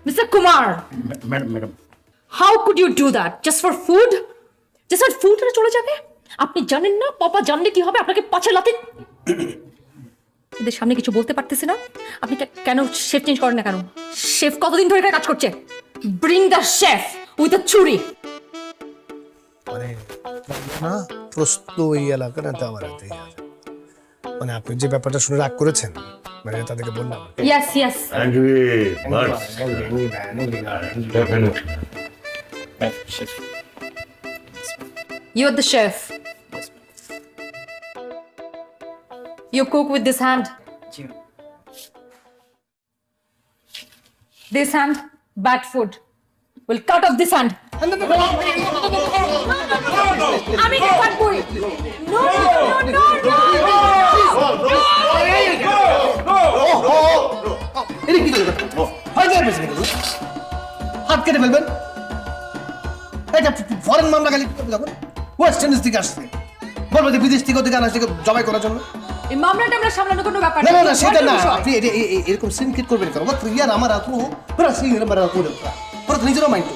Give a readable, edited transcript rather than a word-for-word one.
Mr. Kumar, madam how could you do that? Just for food? Just for food এরা চলে যাবে? আপনি জানেন না পাপা জানলে কি হবে? আপনাকে পাছে লাথি এদের সামনে কিছু বলতে পারতেছি না। আপনি কেন শেফ চেঞ্জ করেন না কেন? শেফ কতদিন ধরে এখানে কাজ করছে? Bring the chef with a ছুরি। মানে না প্রশ্ন এই এলাকা না তো আমার হাতেই আছে। মানে আপনি যে ব্যাপারটা শুনে রাগ করেছেন মানে তাদেরকে বললাম Yes, yes. You're the chef. You cook with this hand. This hand, bad food. We'll cut off this hand. আমি কি কাটবই? No, no, no, এটা কি হাত কেটে ফেলবেন এটা ফরেন মামলা খালি যখন ওয়েস্ট ইন্ডিজ থেকে আসছে বলবো যে বিদেশ থেকে ওদিকে আনার থেকে জবাই করার জন্য এই মামলাটা আমরা সামলানোর কোনো ব্যাপার না না সেটা না আপনি এরকম সিনক্রিট করবেন কেন ইয়ার আমার আপু পুরো সিন মেরা পুরো নিজেরও মাইন্ড